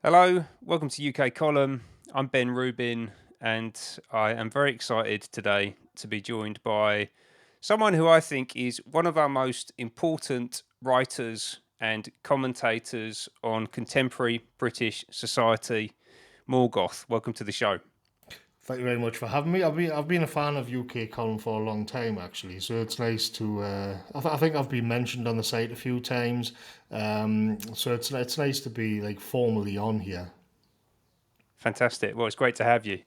Hello, welcome to UK Column. I'm Ben Rubin, and I am very excited today to be joined by someone who I think is one of our most important writers and commentators on contemporary British society, Morgoth. Welcome to the show. Thank you very much for having me. I've been a fan of UK Colin for a long time actually, so it's nice to. I think I've been mentioned on the site a few times, so it's nice to be like formally on here. Fantastic. Well, it's great to have you.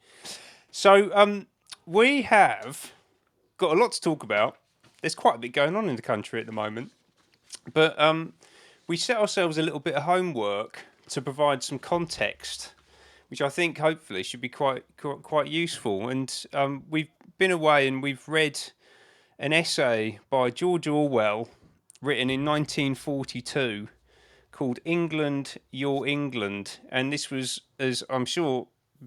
So, we have got a lot to talk about. There's quite a bit going on in the country at the moment, but we set ourselves a little bit of homework to provide some context, which I think hopefully should be quite useful. And we've been away and we've read an essay by George Orwell, written in 1942, called "England, Your England," and this was, as I'm sure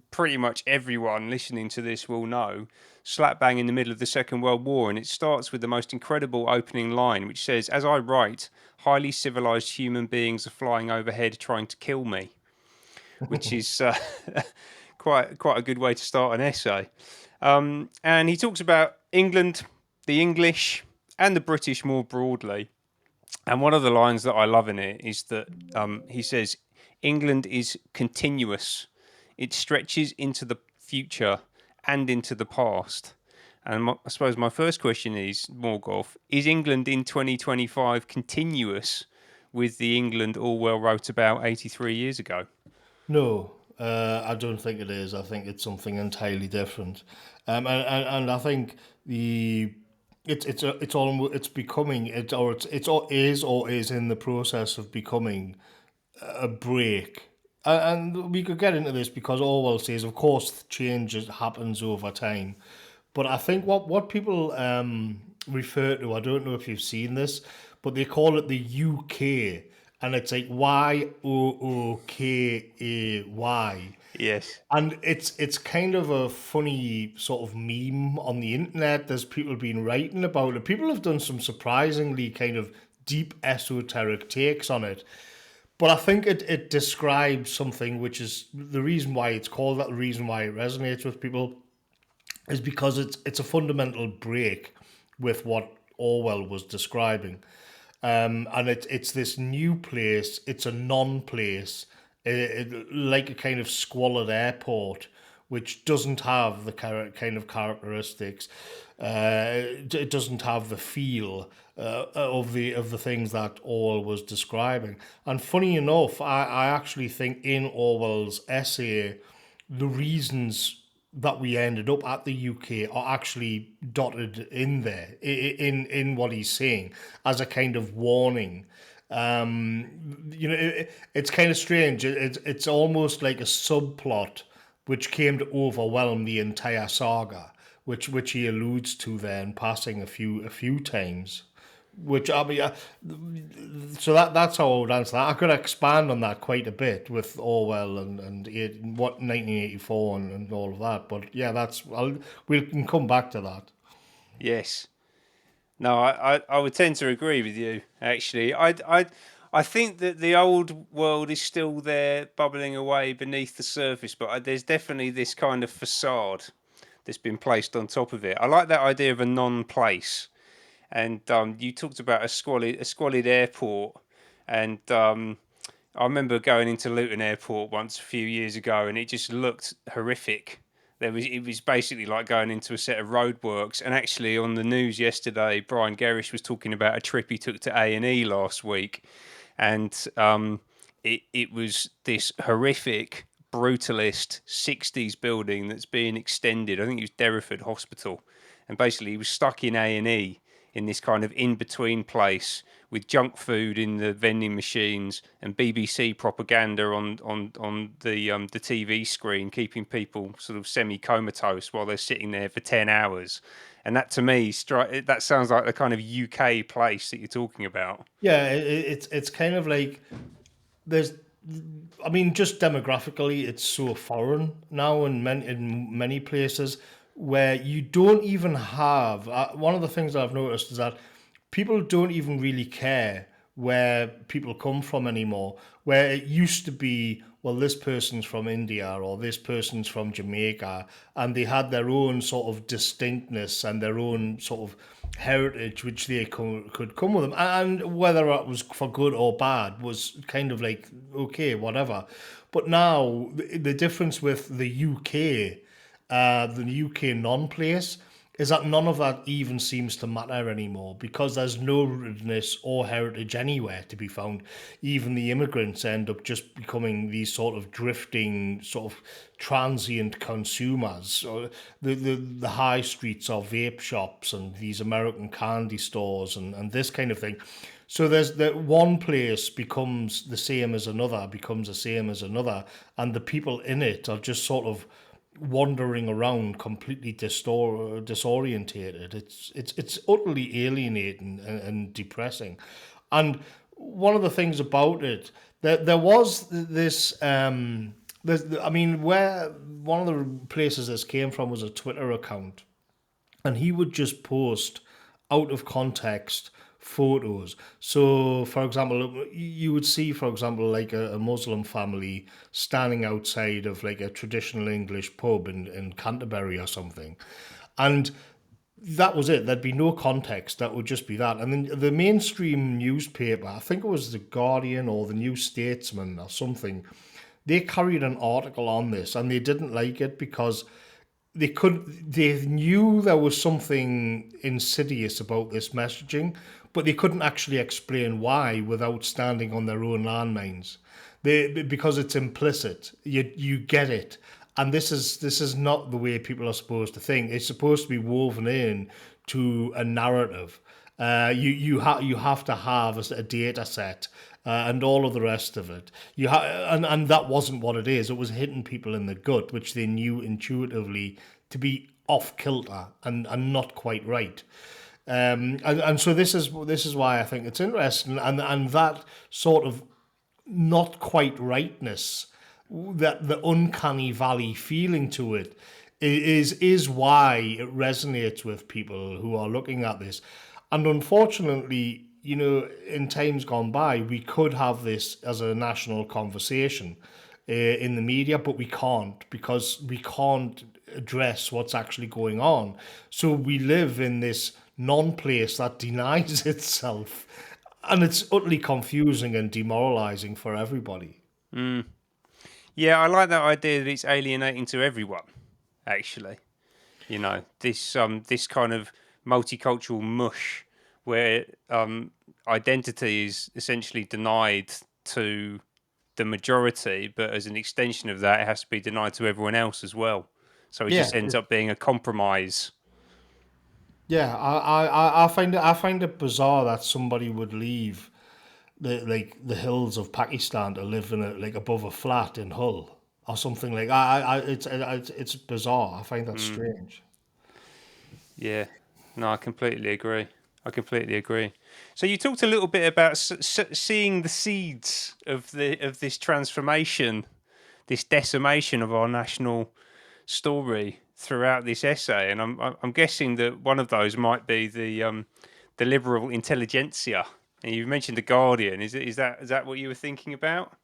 pretty much everyone listening to this will know, slap bang in the middle of the Second World War. And it starts with the most incredible opening line, which says, "As I write, highly civilized human beings are flying overhead trying to kill me," which is quite a good way to start an essay. And he talks about England, the English, and the British more broadly. And one of the lines that I love in it is that he says, "England is continuous. It stretches into the future and into the past." And I suppose my first question is, Morgoth, is England in 2025 continuous with the England Orwell wrote about 83 years ago? No, I don't think it is. I think it's something entirely different, and I think the it's becoming or is in the process of becoming a break. And we could get into this because Orwell says, of course, change happens over time. But I think what people refer to, I don't know if you've seen this, but they call it the UK, and it's like Yookay. Yes. And it's kind of a funny sort of meme on the internet. There's people been writing about it. People have done some surprisingly kind of deep esoteric takes on it. But I think it describes something which is the reason why it's called that, the reason why it resonates with people is because it's a fundamental break with what Orwell was describing. And it's this new place, it's a non-place, like a kind of squalid airport, which doesn't have the kind of characteristics. It doesn't have the feel of the things that Orwell was describing. And funny enough, I actually think in Orwell's essay, the reasons that we ended up at the UK are actually dotted in there in what he's saying as a kind of warning. It's kind of strange. It's almost like a subplot which came to overwhelm the entire saga, which he alludes to there in passing a few times. Which I mean, so that's how I would answer that. I could expand on that quite a bit with Orwell and what 1984 and all of that. But yeah, we can come back to that. Yes. No, I would tend to agree with you. Actually, I think that the old world is still there, bubbling away beneath the surface, but there's definitely this kind of facade that's been placed on top of it. I like that idea of a non-place, and you talked about a squalid airport, and I remember going into Luton Airport once a few years ago, and it just looked horrific. It was basically like going into a set of roadworks. And actually, on the news yesterday, Brian Gerrish was talking about a trip he took to A&E last week, and it was this horrific, brutalist '60s building that's being extended. I think it was Derriford Hospital, and basically he was stuck in A&E in this kind of in between place with junk food in the vending machines and BBC propaganda on the TV screen, keeping people sort of semi comatose while they're sitting there for 10 hours. And that to me, that sounds like the kind of UK place that you're talking about. Yeah, it's kind of like there's. I mean, just demographically, it's so foreign now in many places where you don't even have. One of the things that I've noticed is that people don't even really care where people come from anymore. Where it used to be well, this person's from India or this person's from Jamaica, and they had their own sort of distinctness and their own sort of heritage which they could come with them, and whether it was for good or bad was kind of like okay, whatever. But now the difference with the UK non-place is that none of that even seems to matter anymore because there's no rootedness or heritage anywhere to be found. Even the immigrants end up just becoming these sort of drifting, sort of transient consumers. So the high streets are vape shops and these American candy stores and this kind of thing. So there's that one place becomes the same as another, becomes the same as another, and the people in it are just sort of wandering around completely disorientated. It's utterly alienating and depressing. And one of the things about it, there was this. I mean, where one of the places this came from was a Twitter account, and he would just post out of context photos. So, for example, you would see, for example, like a Muslim family standing outside of like a traditional English pub in Canterbury or something. And that was it. There'd be no context. That would just be that. And then the mainstream newspaper, I think it was The Guardian or the New Statesman or something, they carried an article on this and they didn't like it because they knew there was something insidious about this messaging, but they couldn't actually explain why without standing on their own landmines. Because it's implicit. You get it. And this is not the way people are supposed to think. It's supposed to be woven in to a narrative. You have to have a data set and all of the rest of it. And that wasn't what it is. It was hitting people in the gut, which they knew intuitively to be off kilter and not quite right. And so this is why I think it's interesting, and that sort of not quite rightness, that the uncanny valley feeling to it is why it resonates with people who are looking at this. And unfortunately, in times gone by, we could have this as a national conversation in the media, but we can't because we can't address what's actually going on. So we live in this non-place that denies itself, and it's utterly confusing and demoralizing for everybody. Yeah, I like that idea that it's alienating to everyone. Actually, this kind of multicultural mush where identity is essentially denied to the majority, but as an extension of that, it has to be denied to everyone else as well. So it Yeah, just ends up being a compromise. yeah. I find it bizarre that somebody would leave the hills of Pakistan to live in like above a flat in Hull or something like. It's bizarre. I find that strange. Yeah, no, I completely agree. I completely agree. So you talked a little bit about seeing the seeds of this transformation, this decimation of our national story throughout this essay, and I'm guessing that one of those might be the liberal intelligentsia. And you mentioned the Guardian. Is that what you were thinking about?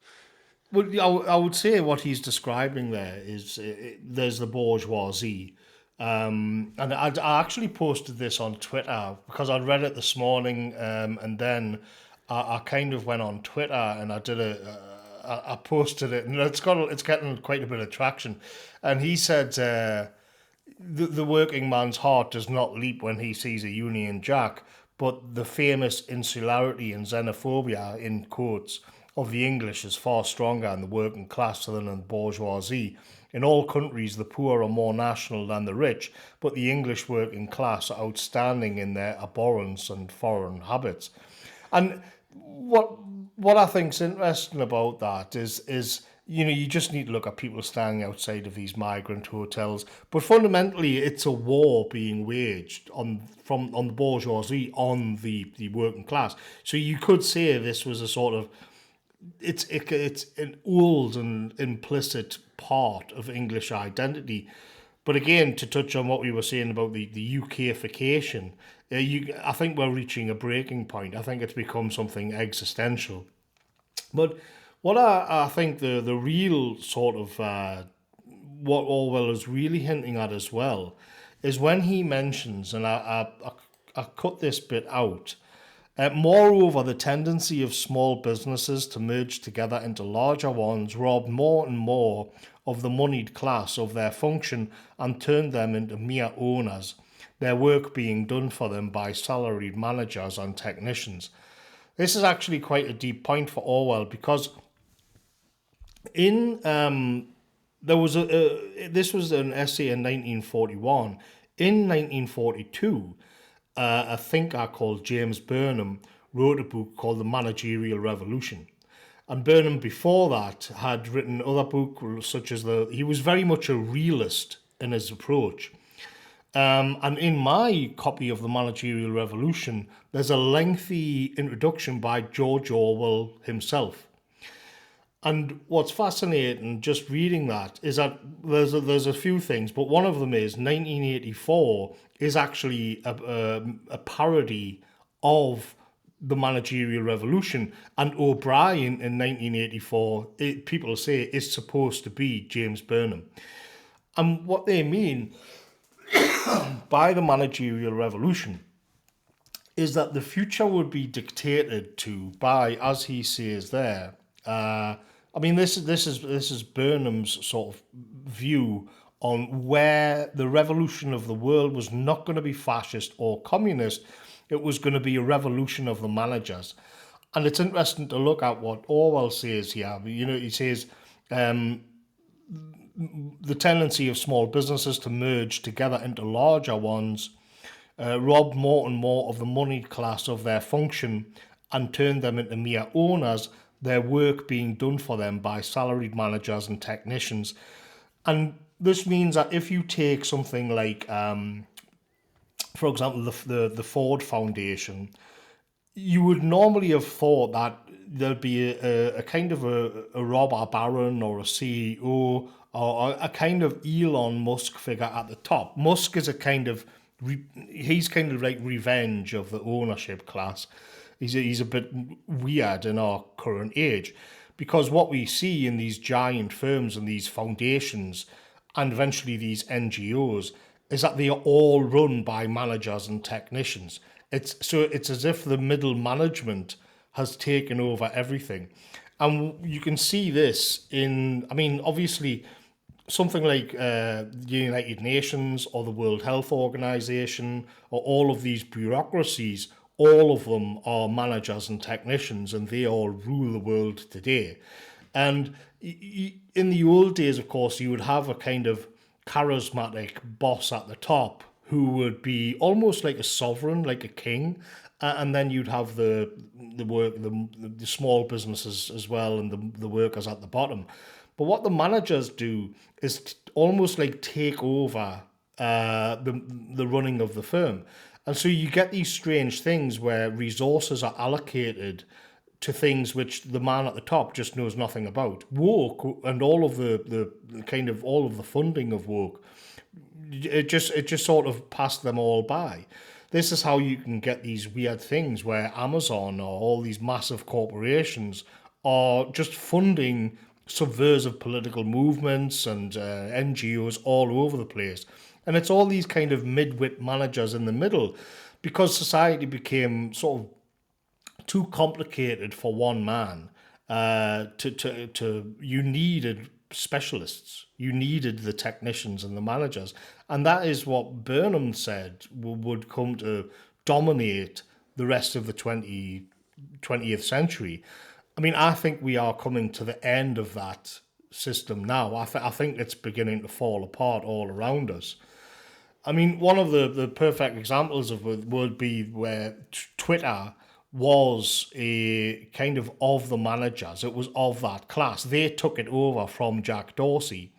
Well, I would say what he's describing there is there's the bourgeoisie. And I actually posted this on Twitter because I read it this morning, and then I kind of went on Twitter and I posted it, and it's getting quite a bit of traction. And he said the working man's heart does not leap when he sees a Union Jack, but the famous insularity and xenophobia, in quotes, of the English is far stronger in the working class than in the bourgeoisie. In all countries, the poor are more national than the rich, but the English working class are outstanding in their abhorrence and foreign habits. And what what I think's interesting about that is you just need to look at people standing outside of these migrant hotels. But fundamentally, it's a war being waged on the bourgeoisie on the working class. So you could say this was a sort of it's an old and implicit part of English identity. But again, to touch on what we were saying about the UKification, I think we're reaching a breaking point. I think it's become something existential. But What I think the real sort of what Orwell is really hinting at as well is when he mentions, and I cut this bit out. Moreover, the tendency of small businesses to merge together into larger ones robbed more and more of the moneyed class of their function and turned them into mere owners, their work being done for them by salaried managers and technicians. This is actually quite a deep point for Orwell because in there was this was an essay in 1941. In 1942, a thinker called James Burnham wrote a book called The Managerial Revolution. And Burnham before that had written other books such as he was very much a realist in his approach. And in my copy of The Managerial Revolution, there's a lengthy introduction by George Orwell himself. And what's fascinating just reading that is that there's a few things, but one of them is 1984 is actually a parody of the managerial revolution, and O'Brien in 1984, people say, is supposed to be James Burnham. And what they mean by the managerial revolution is that the future would be dictated to by, as he says there, I mean, this is Burnham's sort of view on where the revolution of the world was not going to be fascist or communist. It was going to be a revolution of the managers. And it's interesting to look at what Orwell says here. You know, he says the tendency of small businesses to merge together into larger ones robbed more and more of the moneyed class of their function and turned them into mere owners, their work being done for them by salaried managers and technicians. And this means that if you take something like, for example, the Ford Foundation, you would normally have thought that there'd be a kind of a robber baron or a CEO or a kind of Elon Musk figure at the top. Musk is a kind of, he's kind of like revenge of the ownership class. He's a bit weird in our current age because what we see in these giant firms and these foundations and eventually these NGOs is that they are all run by managers and technicians. It's as if the middle management has taken over everything. And you can see this in, I mean, obviously, something like the United Nations or the World Health Organization or all of these bureaucracies, all of them are managers and technicians, and they all rule the world today. And in the old days, of course, you would have a kind of charismatic boss at the top who would be almost like a sovereign, like a king, and then you'd have the small businesses as well, and the workers at the bottom. But what the managers do is almost like take over the running of the firm. And so you get these strange things where resources are allocated to things which the man at the top just knows nothing about. Woke and all of the kind of all of the funding of woke, it just sort of passed them all by. This is how you can get these weird things where Amazon or all these massive corporations are just funding subversive political movements and NGOs all over the place. And it's all these kind of mid-wit managers in the middle because society became sort of too complicated for one man. You needed specialists, you needed the technicians and the managers, and that is what Burnham said would come to dominate the rest of the 20th century. I mean, I think we are coming to the end of that system now. I think it's beginning to fall apart all around us. I mean, one of the perfect examples of it would be where Twitter was a kind of the managers. It was of that class. They took it over from Jack Dorsey.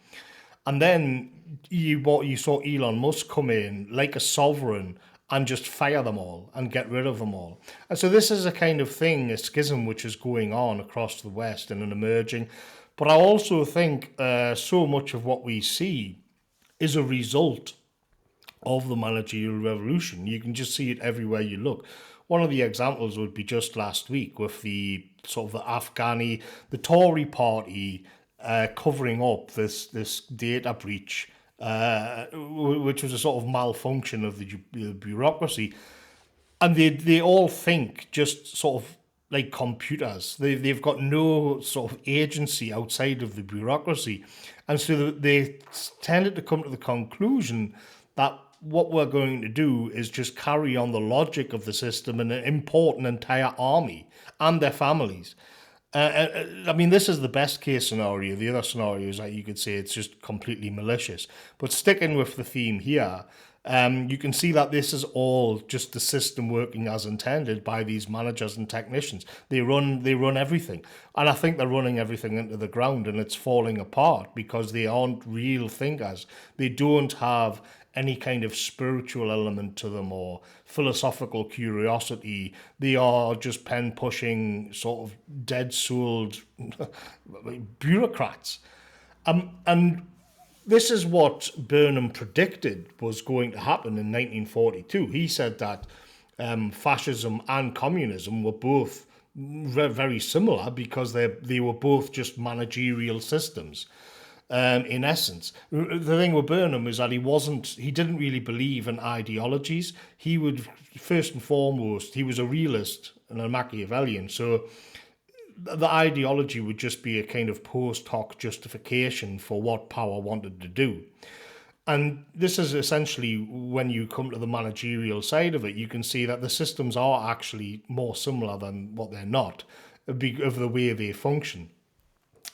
And then you saw Elon Musk come in like a sovereign and just fire them all and get rid of them all. And so this is a kind of thing, a schism which is going on across the West and an emerging. But I also think so much of what we see is a result of the managerial revolution. You can just see it everywhere you look. one of the examples would be just last week with the sort of the Tory party covering up this data breach, which was a sort of malfunction of the bureaucracy, and they all think just sort of like computers. They've got no sort of agency outside of the bureaucracy, and so they tended to come to the conclusion that what we're going to do is just carry on the logic of the system and import an entire army and their families. I mean, this is the best case scenario. The other scenario is that you could say it's just completely malicious. But sticking with the theme here, you can see that this is all just the system working as intended by these managers and technicians. They run everything, and I think they're running everything into the ground, and it's falling apart because they aren't real thinkers. They don't have any kind of spiritual element to them or philosophical curiosity. They are just pen pushing, sort of dead souled bureaucrats. And this is what Burnham predicted was going to happen in 1942. He said that fascism and communism were both very similar because they were both just managerial systems. In essence, the thing with Burnham is that he didn't really believe in ideologies. He would, first and foremost, he was a realist and a Machiavellian. So the ideology would just be a kind of post hoc justification for what power wanted to do. And this is essentially when you come to the managerial side of it, you can see that the systems are actually more similar than what they're not, of the way they function.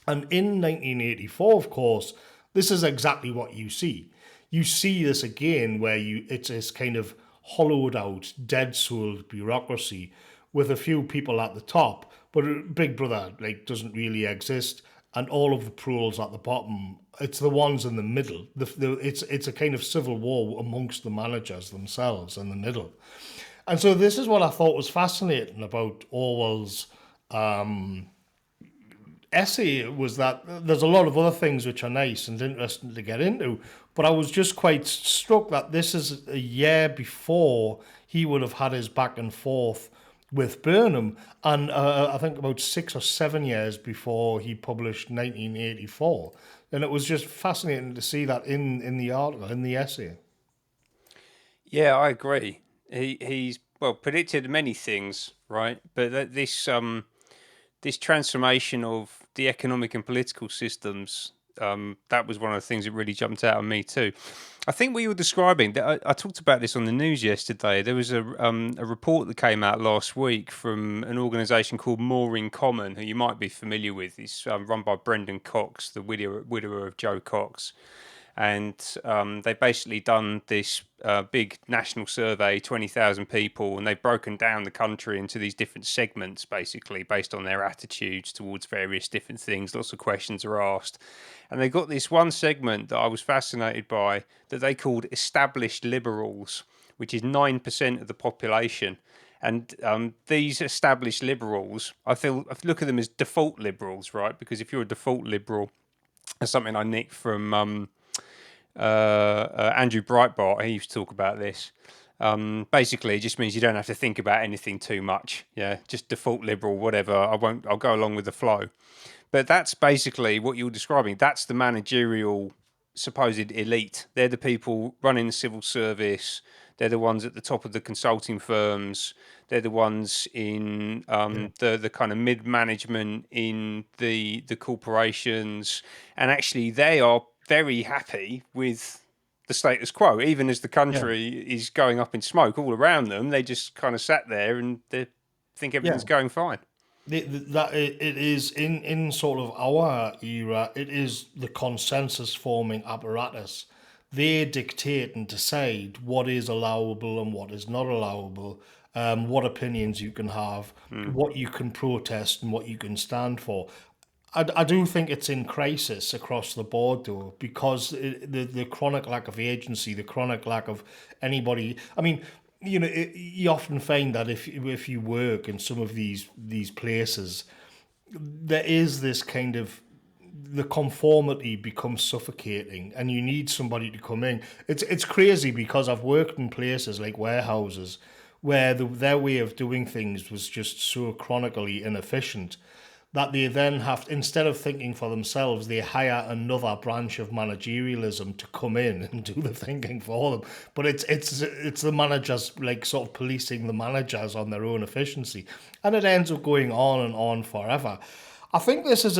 And in 1984, of course, this is exactly what you see. You see this again where it's this kind of hollowed out, dead-souled bureaucracy with a few people at the top, but Big Brother doesn't really exist, and all of the proles at the bottom, it's the ones in the middle. It's a kind of civil war amongst the managers themselves in the middle. And so this is what I thought was fascinating about Orwell's essay, was that there's a lot of other things which are nice and interesting to get into, but I was just quite struck that this is a year before he would have had his back and forth with Burnham, and I think about 6 or 7 years before he published 1984. And it was just fascinating to see that in the article, in the essay. Yeah, I agree. He's well predicted many things, right? But this transformation of the economic and political systems, that was one of the things that really jumped out at me too. I think what you were describing, I talked about this on the news yesterday. There was a report that came out last week from an organisation called More in Common, who you might be familiar with. It's run by Brendan Cox, the widower of Joe Cox. And they've basically done this big national survey, 20,000 people, and they've broken down the country into these different segments, basically, based on their attitudes towards various different things. Lots of questions are asked. And they got this one segment that I was fascinated by that they called established liberals, which is 9% of the population. And these established liberals, I look at them as default liberals, right? Because if you're a default liberal, that's something I nicked from Andrew Breitbart. He used to talk about this. Basically, it just means you don't have to think about anything too much. Yeah, just default liberal, whatever. I'll go along with the flow. But that's basically what you're describing. That's the managerial supposed elite. They're the people running the civil service. They're the ones at the top of the consulting firms. They're the ones in the kind of mid management in the corporations, and actually they are very happy with the status quo, even as the Yeah. country is going up in smoke all around them. They just kind of sat there and they think everything's Yeah. going fine. That it is in sort of our era, it is the consensus forming apparatus. They dictate and decide what is allowable and what is not allowable, what opinions you can have, what you can protest, and what you can stand for. I do think it's in crisis across the board, though, because the chronic lack of agency, the chronic lack of anybody. I mean, you often find that if you work in some of these places, there is this kind of, the conformity becomes suffocating, and you need somebody to come in. It's crazy because I've worked in places like warehouses where their way of doing things was just so chronically inefficient that they then have, instead of thinking for themselves, they hire another branch of managerialism to come in and do the thinking for them. But it's the managers like sort of policing the managers on their own efficiency, and it ends up going on and on forever. I think this is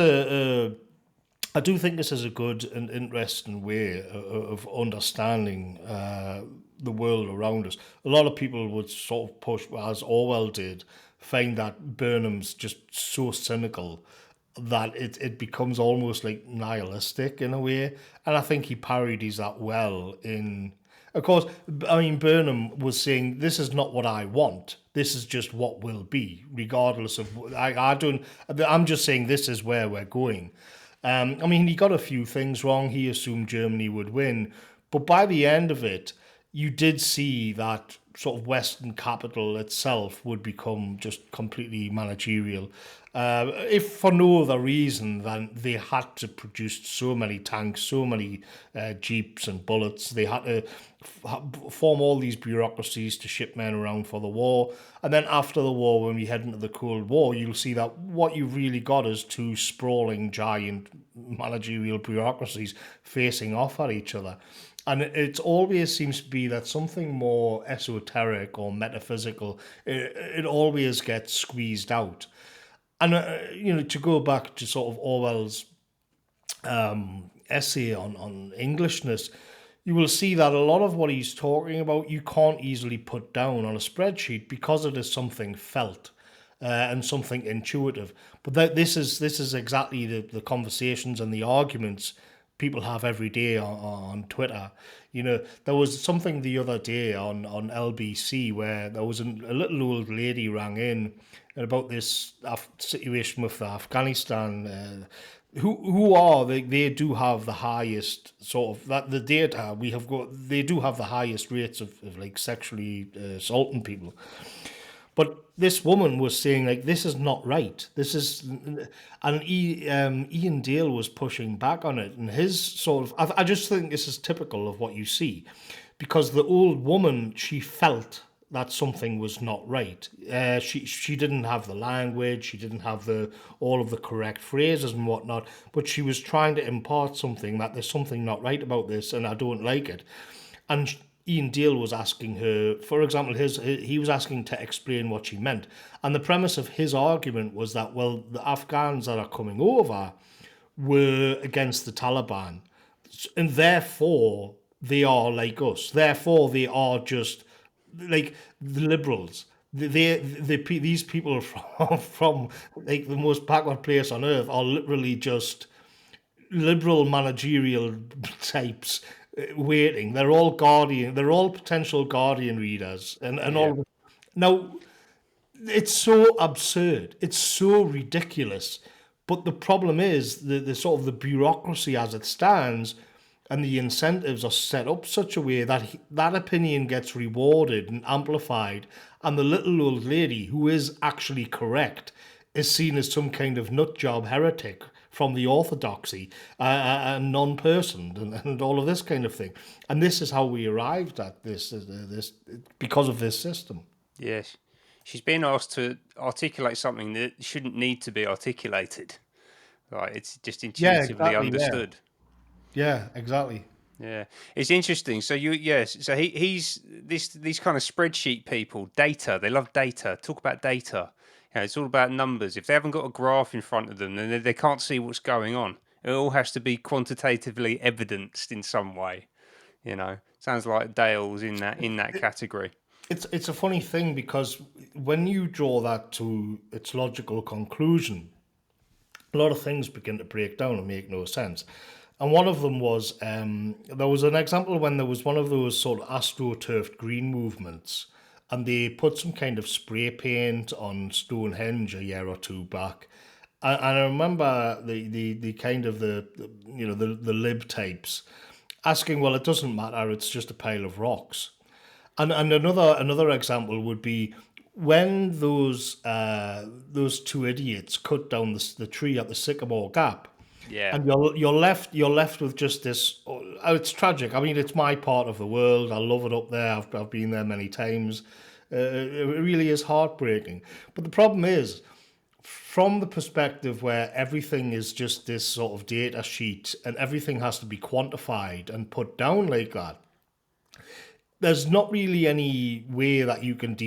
I do think this is a good and interesting way of understanding the world around us. A lot of people would sort of push, as Orwell did, find that Burnham's just so cynical that it becomes almost like nihilistic in a way. And I think he parodies that well in. Of course, I mean, Burnham was saying, this is not what I want. This is just what will be, regardless of. I don't. I'm just saying this is where we're going. I mean, he got a few things wrong. He assumed Germany would win. But by the end of it, you did see that sort of Western capital itself would become just completely managerial. If for no other reason than they had to produce so many tanks, so many jeeps and bullets. They had to form all these bureaucracies to ship men around for the war. And then after the war, when we head into the Cold War, you'll see that what you've really got is two sprawling giant managerial bureaucracies facing off at each other. And it always seems to be that something more esoteric or metaphysical, it always gets squeezed out. And, to go back to sort of Orwell's essay on Englishness, you will see that a lot of what he's talking about you can't easily put down on a spreadsheet because it is something felt and something intuitive. But this is exactly the conversations and the arguments people have every day on Twitter. There was something the other day on LBC where there was a little old lady rang in about this situation with Afghanistan. Who are they do have the highest sort of that the data we have got. They do have the highest rates of like sexually assaulting people. But this woman was saying, like, this is not right. This is, and Ian Dale was pushing back on it, and his sort of, I just think this is typical of what you see, because the old woman, she felt that something was not right. She didn't have the language, she didn't have the all of the correct phrases and whatnot, but she was trying to impart something that there's something not right about this, and I don't like it, and. Ian Dale was asking her, for example, he was asking to explain what she meant. And the premise of his argument was that, well, the Afghans that are coming over were against the Taliban. And therefore, they are like us. Therefore, they are just like the liberals. These people from like the most backward place on earth are literally just liberal managerial types waiting. They're all guardian. They're all potential guardian readers, and Yeah. all. Now it's so absurd. It's so ridiculous. But the problem is the sort of the bureaucracy as it stands, and the incentives are set up such a way that that opinion gets rewarded and amplified, and the little old lady who is actually correct is seen as some kind of nut job heretic from the orthodoxy, a non-person, and all of this kind of thing. And this is how we arrived at this because of this system. Yes. She's being asked to articulate something that shouldn't need to be articulated. Right. It's just Yeah, intuitively exactly. Yeah, understood. yeah, exactly. Yeah, it's interesting. So yes, so he's these kind of spreadsheet people, data. They love data. Talk about data. It's all about numbers. If they haven't got a graph in front of them, then they can't see what's going on. It all has to be quantitatively evidenced in some way. Sounds like Dale's in that category. It's a funny thing because when you draw that to its logical conclusion, a lot of things begin to break down and make no sense. And one of them was there was an example when there was one of those sort of astroturfed green movements, and they put some kind of spray paint on Stonehenge a year or two back. And I remember the kind of the lib types asking, well, it doesn't matter, it's just a pile of rocks. And another example would be when those two idiots cut down the tree at the Sycamore Gap, Yeah, and you're left with just this. Oh, it's tragic. I mean, it's my part of the world. I love it up there. I've been there many times. It really is heartbreaking. But the problem is, from the perspective where everything is just this sort of data sheet and everything has to be quantified and put down like that, there's not really any way that you can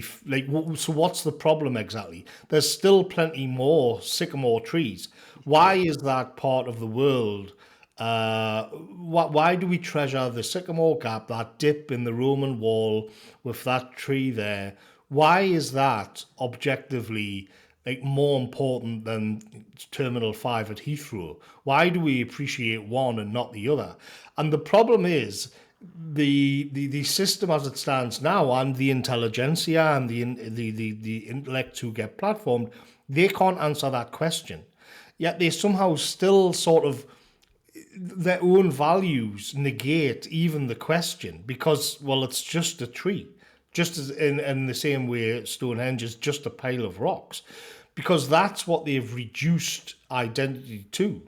so what's the problem exactly? There's still plenty more sycamore trees. Why is that part of the world? Why do we treasure the sycamore gap, that dip in the Roman wall with that tree there? Why is that objectively like more important than Terminal 5 at Heathrow? Why do we appreciate one and not the other? And the problem is the system as it stands now, and the intelligentsia and the intellects who get platformed, they can't answer that question. Yet they somehow still sort of, their own values negate even the question because, well, it's just a tree. Just as in the same way Stonehenge is just a pile of rocks. Because that's what they've reduced identity to.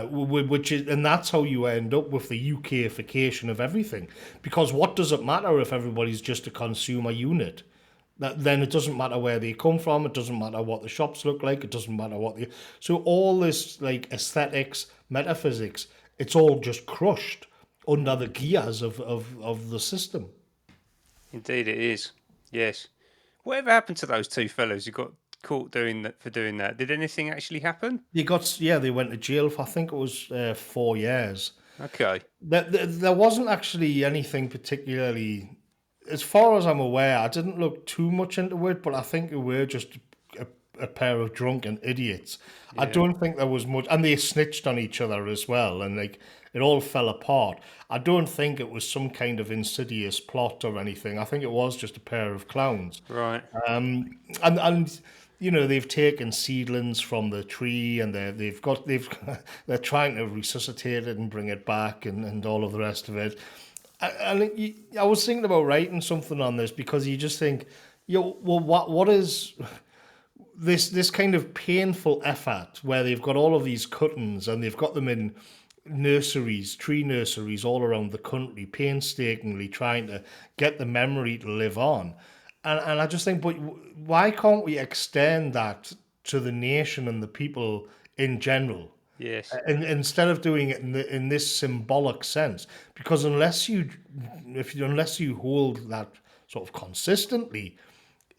Which is, and that's how you end up with the UKification of everything. Because what does it matter if everybody's just a consumer unit? Then it doesn't matter where they come from. It doesn't matter what the shops look like. It doesn't matter what the so all this like aesthetics, metaphysics, it's all just crushed under the gears of the system. Indeed, it is. Yes. Whatever happened to those two fellows who got caught doing that for doing that? Did anything actually happen? They went to jail for, I think it was 4 years. Okay. There wasn't actually anything particularly, as far as I'm aware. I didn't look too much into it, but I think it were just a pair of drunken idiots. I Yeah. don't think there was much, and they snitched on each other as well, and like it all fell apart. I don't think it was some kind of insidious plot or anything. I think it was just a pair of clowns. Right. And they've taken seedlings from the tree, and they've they're trying to resuscitate it and bring it back, and all of the rest of it. I was thinking about writing something on this because you just think, well, what is this kind of painful effort where they've got all of these cuttings and they've got them in nurseries, tree nurseries all around the country, painstakingly trying to get the memory to live on. And I just think, but why can't we extend that to the nation and the people in general? Yes. And instead of doing it in this symbolic sense, because unless you hold that sort of consistently,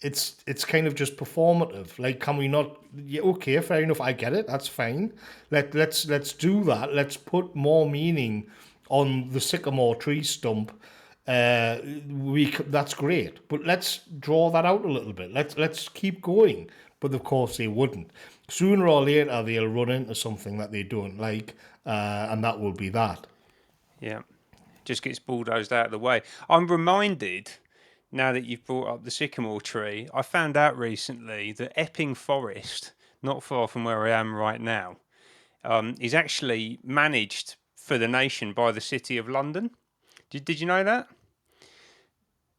it's kind of just performative. Like, can we not? Yeah, okay, fair enough. I get it. That's fine. Let's do that. Let's put more meaning on the sycamore tree stump. That's great, but let's draw that out a little bit. Let's keep going. But of course, they wouldn't. Sooner or later, they'll run into something that they don't like, and that will be that. Yeah. Just gets bulldozed out of the way. I'm reminded, now that you've brought up the sycamore tree, I found out recently that Epping Forest, not far from where I am right now, is actually managed for the nation by the City of London. Did you know that?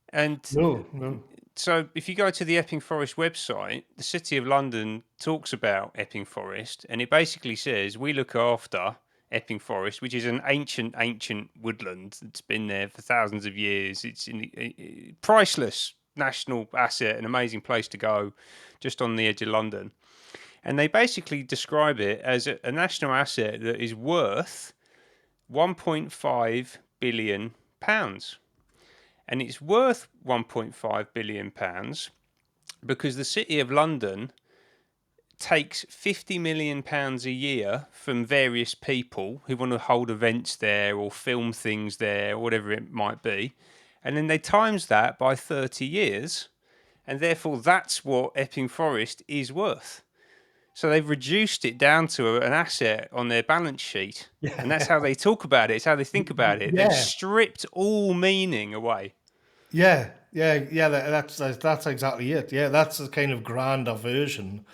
And No, no. so if you go to the Epping Forest website, the City of London talks about Epping Forest, and it basically says we look after Epping Forest, which is an ancient woodland that's been there for thousands of years. It's a priceless national asset, an amazing place to go, just on the edge of London. And they basically describe it as a national asset that is worth 1.5 billion pounds. And it's worth 1.5 billion pounds because the City of London takes 50 million pounds a year from various people who want to hold events there or film things there or whatever it might be, and then they times that by 30 years, and therefore that's what Epping Forest is worth. So they've reduced it down to an asset on their balance sheet, and that's how they talk about it. It's how they think about it. They've Yeah, stripped all meaning away. yeah. That's exactly it. Yeah, that's a kind of grander version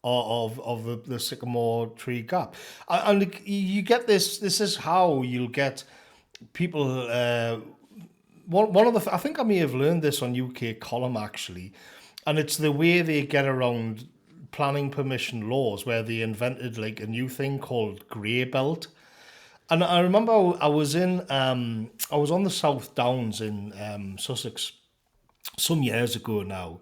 of the sycamore tree gap, and you get this. This is how you'll get people. One of the, I think I may have learned this on UK column actually, and it's the way they get around planning permission laws, where they invented like a new thing called grey belt. And I remember I was on the South Downs in Sussex, some years ago now.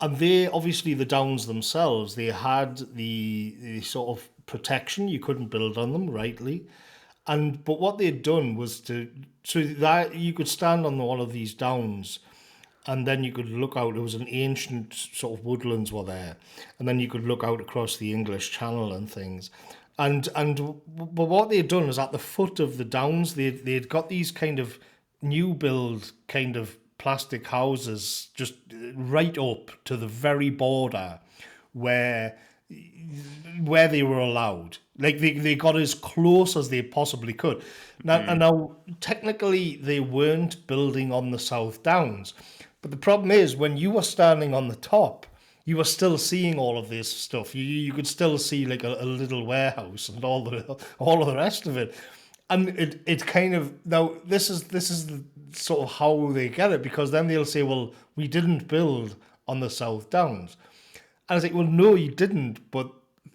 And they, obviously, the downs themselves, they had the sort of protection. You couldn't build on them, rightly. But what they'd done was so that you could stand on one of these downs, and then you could look out. It was an ancient sort of woodlands were there, and then you could look out across the English Channel and things. But what they'd done is at the foot of the downs, they'd got these kind of new build kind of plastic houses just right up to the very border where they were allowed. Like they got as close as they possibly could. Now, technically, they weren't building on the South Downs, but the problem is when you were standing on the top, you were still seeing all of this stuff. You could still see like a little warehouse and all of the rest of it. And it kind of now this is the sort of how they get it, because then they'll say, well, we didn't build on the South Downs. And I was like, well, no, you didn't, but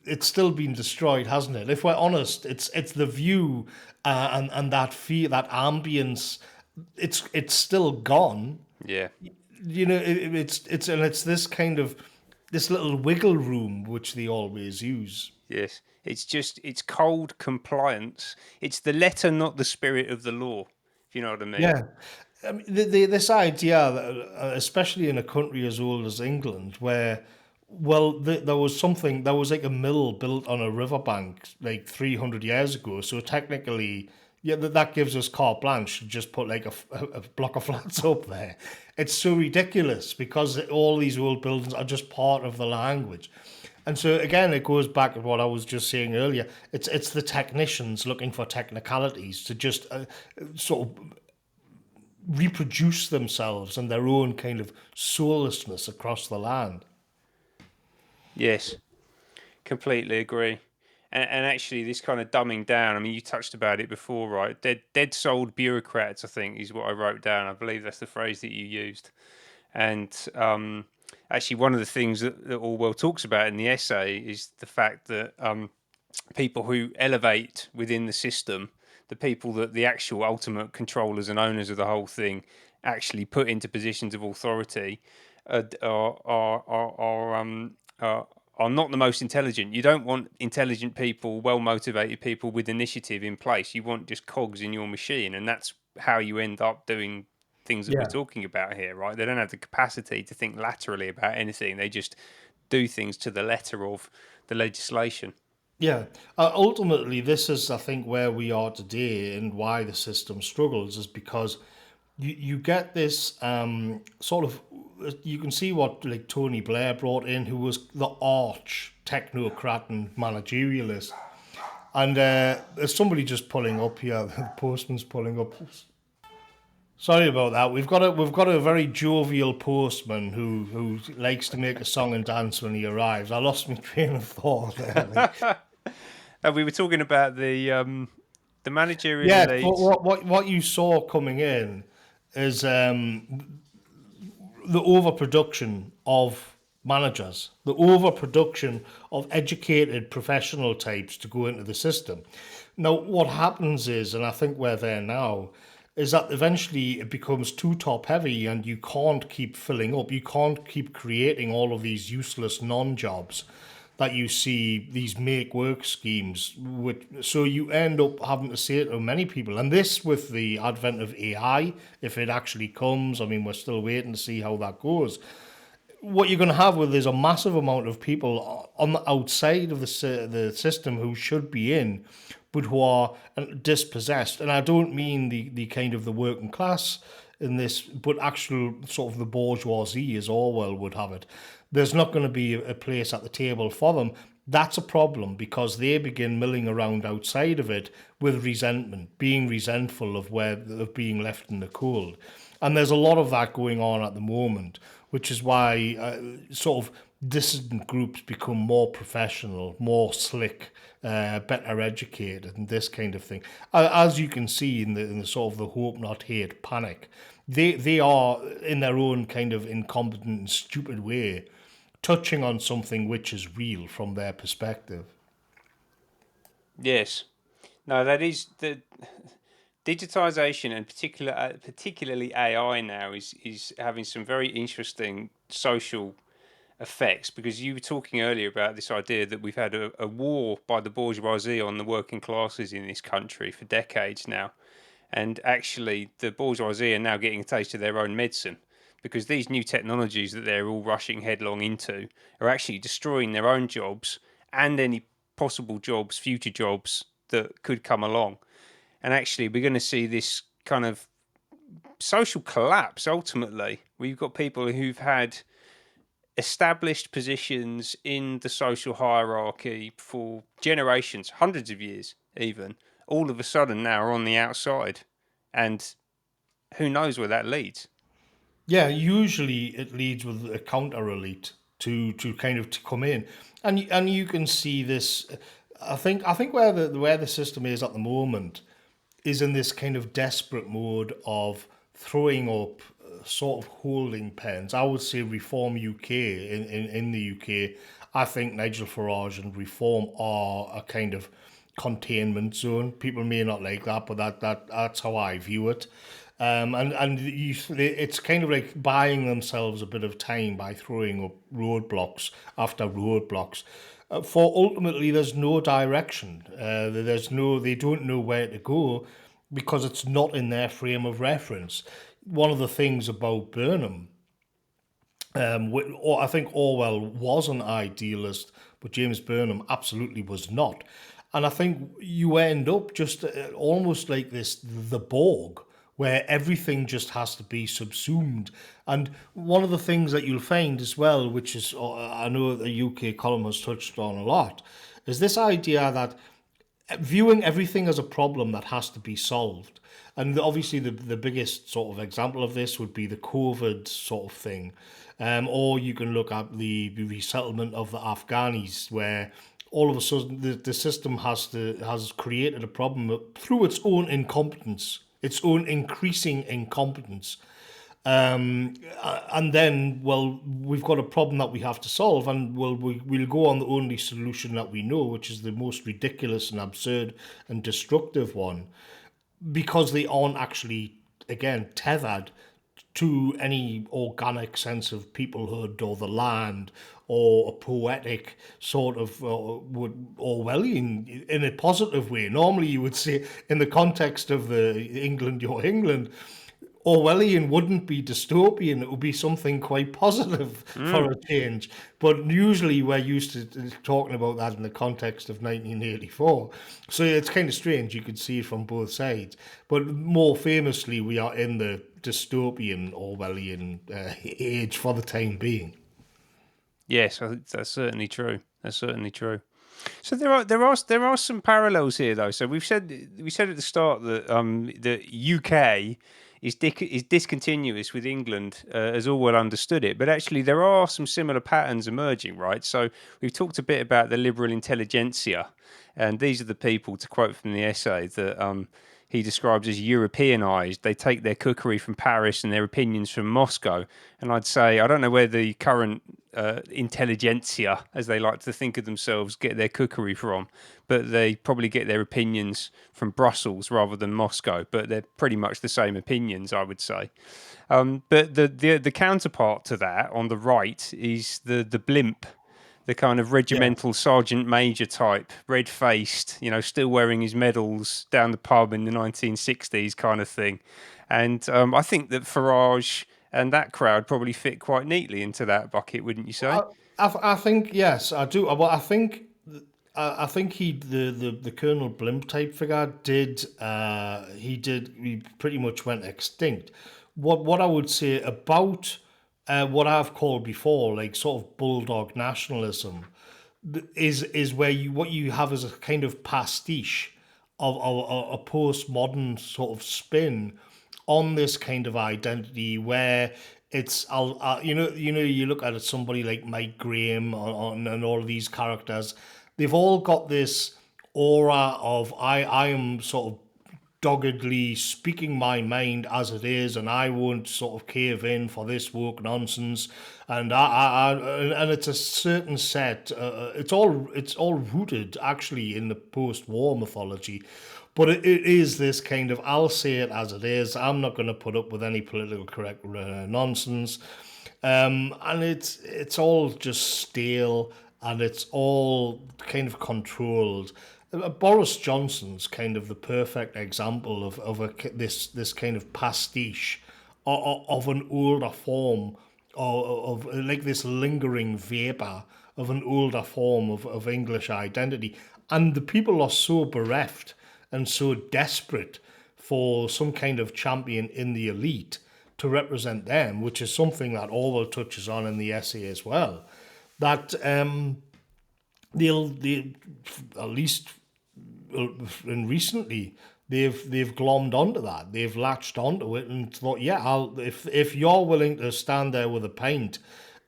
it's still been destroyed, hasn't it? If we're honest, it's the view and that feel, that ambience. It's still gone. Yeah. You know, it's this kind of this little wiggle room which they always use. Yes. It's cold compliance. It's the letter, not the spirit of the law, if you know what I mean. Yeah. I mean, this idea, that, especially in a country as old as England, where, well, there was something, there was like a mill built on a riverbank like 300 years ago. So technically, yeah, that gives us carte blanche to just put like a block of flats up there. It's so ridiculous because all these old buildings are just part of the language. And so again, it goes back to what I was just saying earlier. It's the technicians looking for technicalities to just sort of reproduce themselves and their own kind of soullessness across the land. Yes. Completely agree. And actually, this kind of dumbing down. I mean, you touched about it before, right? Dead souled bureaucrats, I think, is what I wrote down. I believe that's the phrase that you used. And actually, one of the things that Orwell talks about in the essay is the fact that people who elevate within the system, the people that the actual ultimate controllers and owners of the whole thing actually put into positions of authority, are not the most intelligent. You don't want intelligent people, well motivated people with initiative in place. You want just cogs in your machine, and that's how you end up doing things that we're Yeah. talking about here, right? They don't have the capacity to think laterally about anything. They just do things to the letter of the legislation. Yeah. Ultimately, this is, I think, where we are today and why the system struggles is because you get this sort of, you can see what like Tony Blair brought in, who was the arch technocrat and managerialist. And there's somebody just pulling up here. The postman's pulling up. Sorry about that. We've got a very jovial postman who likes to make a song and dance when he arrives. I lost my train of thought there. We were talking about the managerial Yeah, but elites. what you saw coming in is the overproduction of managers, the overproduction of educated professional types to go into the system. Now, what happens is, and I think we're there now, is that eventually it becomes too top heavy and you can't keep filling up. You can't keep creating all of these useless non jobs that you see, these make work schemes. So you end up having to say to many people, and this with the advent of AI, if it actually comes, I mean, we're still waiting to see how that goes. What you're going to have with is a massive amount of people on the outside of the system who should be in, but who are dispossessed. And I don't mean the kind of the working class in this, but actual sort of the bourgeoisie, as Orwell would have it. There's not going to be a place at the table for them. That's a problem because they begin milling around outside of it with resentment, being resentful of being left in the cold. And there's a lot of that going on at the moment, which is why sort of dissident groups become more professional, more slick, better educated, and this kind of thing. As you can see in the sort of the hope not hate panic, they are in their own kind of incompetent and stupid way touching on something which is real from their perspective. Yes. No, that is digitization and particularly AI now is having some very interesting social effects, because you were talking earlier about this idea that we've had a war by the bourgeoisie on the working classes in this country for decades now, and actually the bourgeoisie are now getting a taste of their own medicine, because these new technologies that they're all rushing headlong into are actually destroying their own jobs and any possible jobs, future jobs that could come along. And actually, we're going to see this kind of social collapse ultimately. We've got people who've had established positions in the social hierarchy for generations, hundreds of years even, all of a sudden now are on the outside. And who knows where that leads? Yeah, usually it leads with a counter elite to kind of to come in, and you can see this. I think where the system is at the moment is in this kind of desperate mode of throwing up sort of holding pens. I would say Reform UK in the UK. I think Nigel Farage and Reform are a kind of containment zone. People may not like that, but that's how I view it. It's kind of like buying themselves a bit of time by throwing up roadblocks after roadblocks. For ultimately, there's no direction. They don't know where to go because it's not in their frame of reference. One of the things about Burnham, I think Orwell was an idealist, but James Burnham absolutely was not. And I think you end up just almost like the Borg, where everything just has to be subsumed. And one of the things that you'll find as well, which is, I know the UK column has touched on a lot, is this idea that viewing everything as a problem that has to be solved. And obviously, the biggest sort of example of this would be the COVID sort of thing. Or you can look at the resettlement of the Afghanis, where all of a sudden the system has created a problem through its own incompetence, its own increasing incompetence. And then, well, we've got a problem that we have to solve, and we'll go on the only solution that we know, which is the most ridiculous and absurd and destructive one, because they aren't actually, again, tethered to any organic sense of peoplehood or the land or a poetic sort of Orwellian in a positive way. Normally, you would say, in the context of the England, your England, Orwellian wouldn't be dystopian. It would be something quite positive for a change. But usually we're used to talking about that in the context of 1984. So it's kind of strange. You could see it from both sides. But more famously, we are in the dystopian Orwellian age for the time being. Yes, I think that's certainly true. That's certainly true. So there are some parallels here though. So we said at the start that the UK is discontinuous with England as Orwell understood it, but actually there are some similar patterns emerging, right? So we've talked a bit about the liberal intelligentsia, and these are the people, to quote from the essay, that he describes as Europeanized. They take their cookery from Paris and their opinions from Moscow. And I'd say, I don't know where the current intelligentsia, as they like to think of themselves, get their cookery from, but they probably get their opinions from Brussels rather than Moscow. But they're pretty much the same opinions, I would say. But the counterpart to that on the right is the blimp, the kind of Yeah. regimental sergeant major type, red faced, still wearing his medals down the pub in the 1960s kind of thing. And I think that Farage and that crowd probably fit quite neatly into that bucket, wouldn't you say? I think yes, I do. Well, I think the Colonel Blimp type figure he pretty much went extinct. What I would say about what I've called before, like sort of bulldog nationalism, is where what you have is a kind of pastiche of a postmodern sort of spin on this kind of identity where it's you look at it, somebody like Mike Graham and all of these characters, they've all got this aura of I am sort of doggedly speaking my mind as it is, and I won't sort of cave in for this woke nonsense. And it's a certain set. It's all rooted actually in the post-war mythology. But it is this kind of, I'll say it as it is. I'm not going to put up with any political correct nonsense. And it's all just stale, and it's all kind of controlled. Boris Johnson's kind of the perfect example of this kind of pastiche of an older form of like this lingering vapor of an older form of English identity. And the people are so bereft and so desperate for some kind of champion in the elite to represent them, which is something that Orwell touches on in the essay as well, that they at least and recently they've glommed onto that. They've latched onto it and thought, yeah, if you're willing to stand there with a pint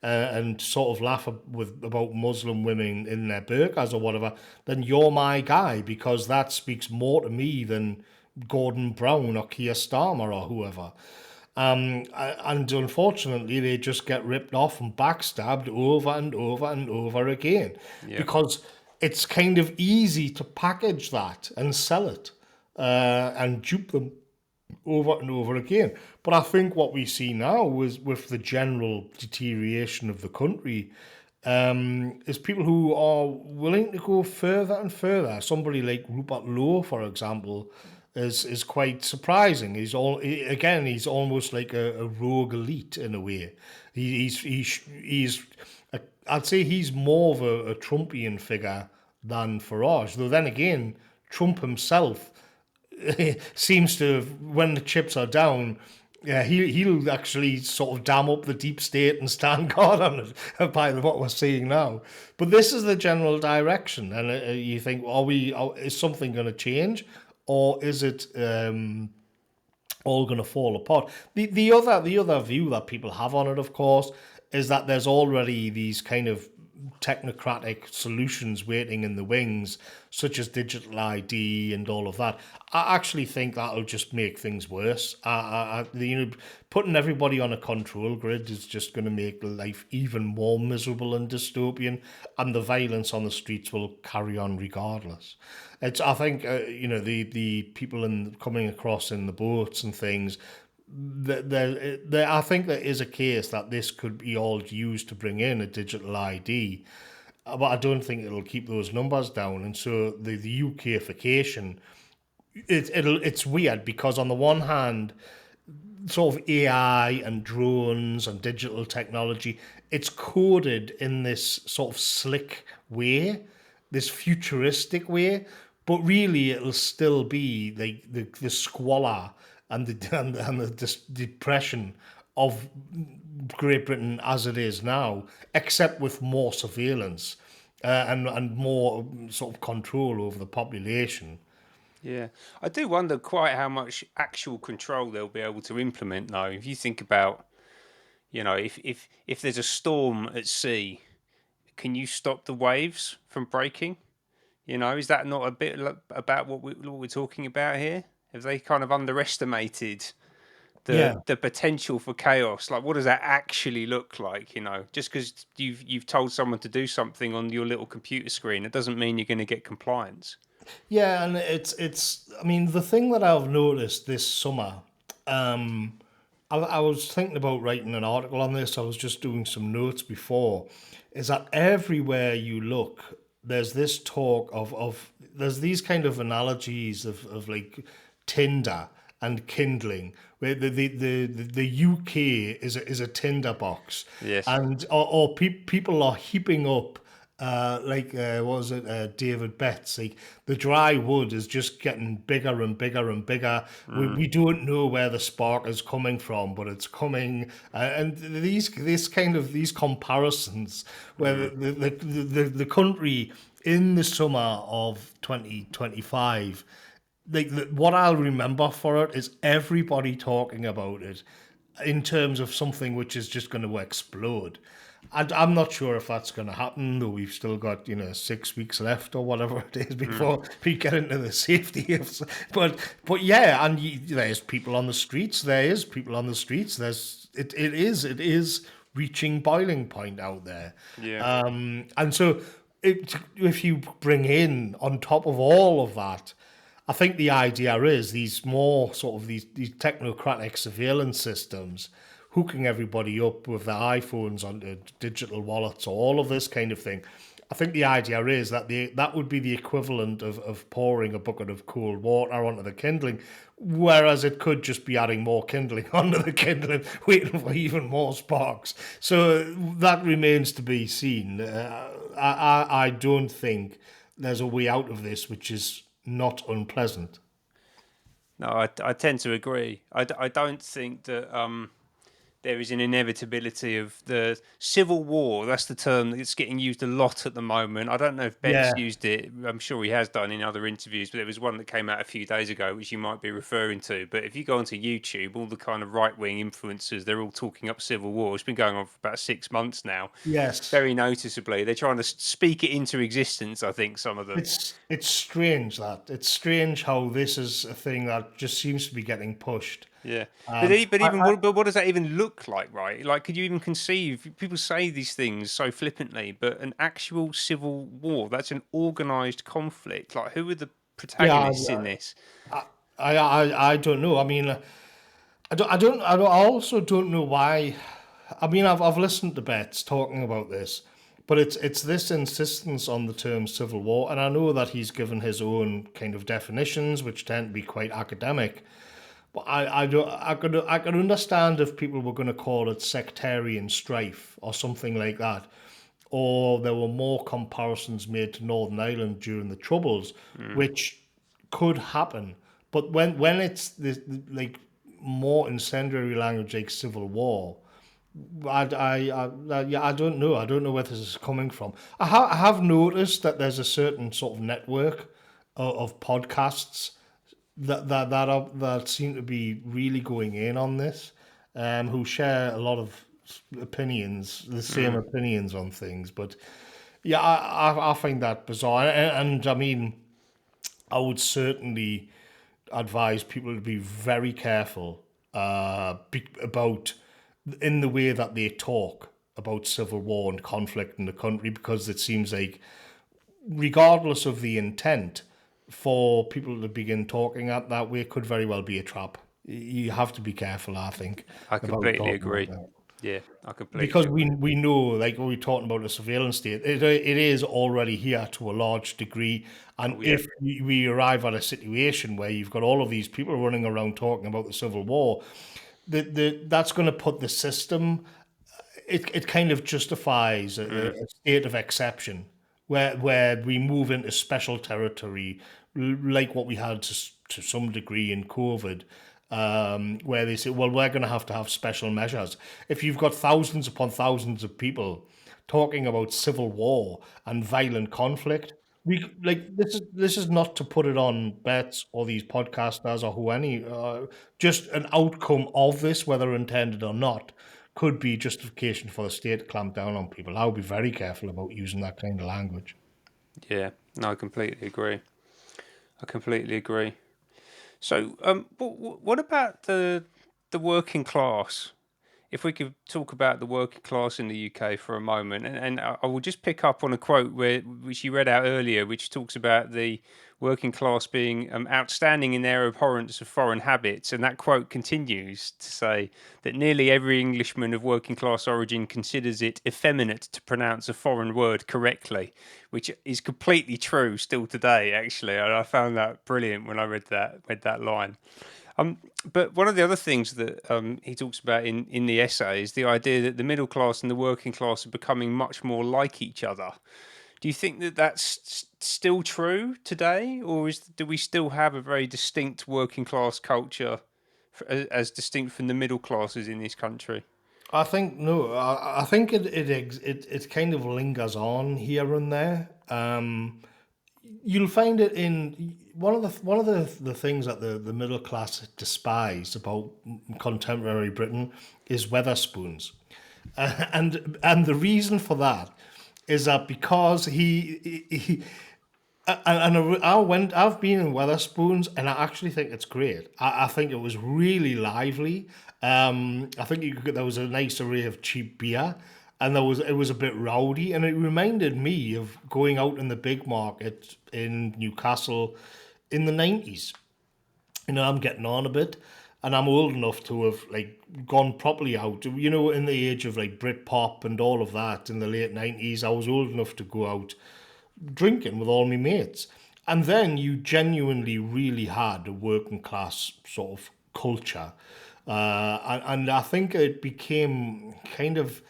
and sort of laugh about Muslim women in their burqas or whatever, then you're my guy, because that speaks more to me than Gordon Brown or Keir Starmer or whoever. And unfortunately, they just get ripped off and backstabbed over and over and over again, Yeah. because it's kind of easy to package that and sell it and dupe them over and over again. But I think what we see now is, with the general deterioration of the country, is people who are willing to go further and further. Somebody like Rupert Lowe, for example, is quite surprising. He's almost like a rogue elite in a way. He's I'd say he's more of a Trumpian figure than Farage. Though then again, Trump himself seems to, when the chips are down, yeah, he'll actually sort of dam up the deep state and stand guard on it by what we're seeing now. But this is the general direction, and you think, is something going to change, or is it all going to fall apart? The other view that people have on it, of course, is that there's already these kind of technocratic solutions waiting in the wings, such as digital ID and all of that. I actually think that'll just make things worse. Putting everybody on a control grid is just going to make life even more miserable and dystopian, and the violence on the streets will carry on regardless. I think the people coming across in the boats and things. I think there is a case that this could be all used to bring in a digital ID, but I don't think it'll keep those numbers down. And so the UKification, it's weird, because on the one hand, sort of AI and drones and digital technology, it's coded in this sort of slick way, this futuristic way, but really it'll still be the squalor and the depression of Great Britain as it is now, except with more surveillance and more sort of control over the population. Yeah, I do wonder quite how much actual control they'll be able to implement, though. If you think about, if there's a storm at sea, can you stop the waves from breaking? Is that not a bit about what we're talking about here? Have they kind of underestimated Yeah. the potential for chaos? Like, what does that actually look like? Just because you've told someone to do something on your little computer screen, it doesn't mean you're going to get compliance. Yeah, and it's. I mean, the thing that I've noticed this summer, I was thinking about writing an article on this. I was just doing some notes before. Is that everywhere you look, there's this talk of there's these kind of analogies of like Tinder and kindling, where the UK is a tinder box, Yes. and people are heaping up what was it, David Betts, like the dry wood is just getting bigger and bigger and bigger. We don't know where the spark is coming from, but it's coming, and these comparisons where the country in the summer of 2025, what I'll remember for it is everybody talking about it in terms of something which is just going to explode. And I'm not sure if that's going to happen, though we've still got 6 weeks left or whatever it is before we get into the safety of. But yeah, and there's people on the streets. There's it is reaching boiling point out there. Yeah. And so if you bring in on top of all of that, I think the idea is these more sort of these technocratic surveillance systems hooking everybody up with their iPhones onto digital wallets or all of this kind of thing. I think the idea is that that would be the equivalent of pouring a bucket of cold water onto the kindling, whereas it could just be adding more kindling onto the kindling, waiting for even more sparks. So that remains to be seen. I don't think there's a way out of this which is not unpleasant. No, I tend to agree. I don't think that there is an inevitability of the civil war. That's the term that's getting used a lot at the moment. I don't know if Beck's Yeah. used it. I'm sure he has done in other interviews, but there was one that came out a few days ago, which you might be referring to. But if you go onto YouTube, all the kind of right wing influencers, they're all talking up civil war. It's been going on for about 6 months now, Yes. very noticeably. They're trying to speak it into existence, I think, some of them. It's strange that it's strange how this is a thing that just seems to be getting pushed. Yeah, but Um, I, even I, what, but what does that even look like, right? Like, could you even conceive? People say these things so flippantly, but an actual civil war—that's an organised conflict. Like, who are the yeah, protagonists in this? I don't know. I mean, I also don't know why. I mean, I've listened to Betts talking about this, but it's this insistence on the term civil war, and I know that he's given his own kind of definitions, which tend to be quite academic. But I don't I could understand if people were going to call it sectarian strife or something like that, or there were more comparisons made to Northern Ireland during the Troubles, which could happen. But when it's this like more incendiary language like civil war, yeah, I don't know. I don't know where this is coming from. I have noticed that there's a certain sort of network of podcasts that seem to be really going in on this, who share a lot of opinions, the same opinions on things. But yeah, I find that bizarre, and I mean, I would certainly advise people to be very careful about in the way that they talk about civil war and conflict in the country, because it seems like, regardless of the intent, for people to begin talking at that way could very well be a trap. You have to be careful, I think, I about completely talking about agree. that. Yeah, I completely Because agree. we know, like when we're talking about the surveillance state, it is already here to a large degree. And Oh yeah, if we arrive at a situation where you've got all of these people running around talking about the Civil War, that's going to put the system, it kind of justifies a state of exception where we move into special territory, like what we had to some degree in COVID, where they say, well, we're going to have special measures. If you've got thousands upon thousands of people talking about civil war and violent conflict, we like this is not to put it on Bets or these podcasters or who any, just an outcome of this, whether intended or not, could be justification for the state to clamp down on people. I would be very careful about using that kind of language. yeah. No, I completely agree. I completely agree. So, what about the working class? If we could talk about the working class in the UK for a moment, and I will just pick up on a quote which you read out earlier, which talks about the working class being outstanding in their abhorrence of foreign habits. And that quote continues to say that nearly every Englishman of working class origin considers it effeminate to pronounce a foreign word correctly, which is completely true still today, actually. And I found that brilliant when I read that line. But one of the other things that he talks about in the essay is the idea that the middle class and the working class are becoming much more like each other. Do you think that that's still true today, or do we still have a very distinct working class culture, as distinct from the middle classes in this country? I think no. I think it kind of lingers on here and there. You'll find it in one of the things that the middle class despise about contemporary Britain is Weatherspoons, and the reason for that is that because I've been in Weatherspoons, and I actually think it's great. I think it was really lively. I think there was a nice array of cheap beer, and it was a bit rowdy, and it reminded me of going out in the big market in Newcastle in the 90s. I'm getting on a bit, and I'm old enough to have like gone properly out. In the age of like Britpop and all of that in the late 90s, I was old enough to go out drinking with all my mates. And then you genuinely really had a working class sort of culture. And I think it became kind of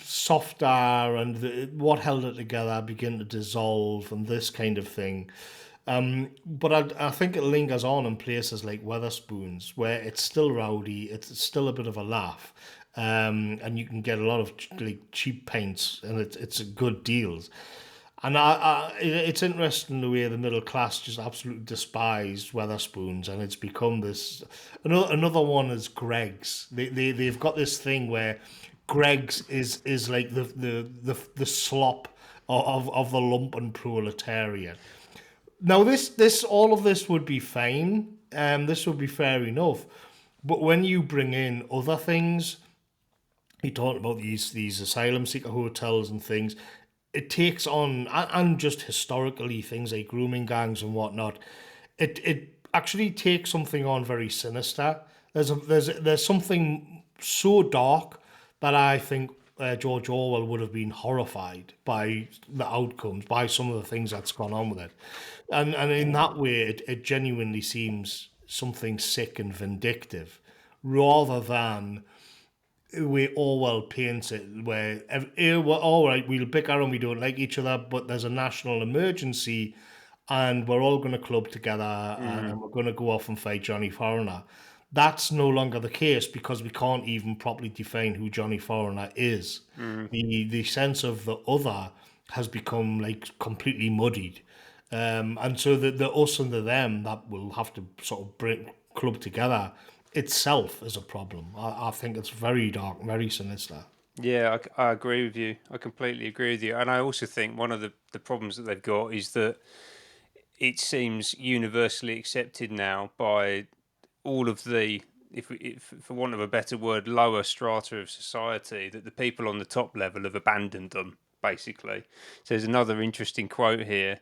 softer, and what held it together began to dissolve and this kind of thing. But I think it lingers on in places like Weatherspoons, where it's still rowdy, it's still a bit of a laugh, and you can get a lot of like cheap paints, and it's good deals. And it's interesting the way the middle class just absolutely despise Weatherspoons, and it's become this. Another one is Greg's. They've got this thing where Greg's is like the slop of the lumpen proletariat. Now this all of this would be fine, this would be fair enough, but when you bring in other things, you talk about these asylum seeker hotels and things, it takes on, and just historically things like grooming gangs and whatnot, it actually takes something on very sinister. There's something so dark that I think George Orwell would have been horrified by the outcomes, by some of the things that's gone on with it, and in that way, it genuinely seems something sick and vindictive, rather than way Orwell paints it, where well, all right, we'll bicker and we don't like each other, but there's a national emergency, and we're all going to club together, and we're going to go off and fight Johnny Foreigner. That's no longer the case because we can't even properly define who Johnny Foreigner is. The sense of the other has become like completely muddied, and so the us and the them that will have to sort of bring club together itself is a problem. I think it's very dark, very sinister. Yeah, I agree with you. I completely agree with you. And I also think one of the problems that they've got is that it seems universally accepted now by all of the, if for want of a better word, lower strata of society, that the people on the top level have abandoned them, basically. So there's another interesting quote here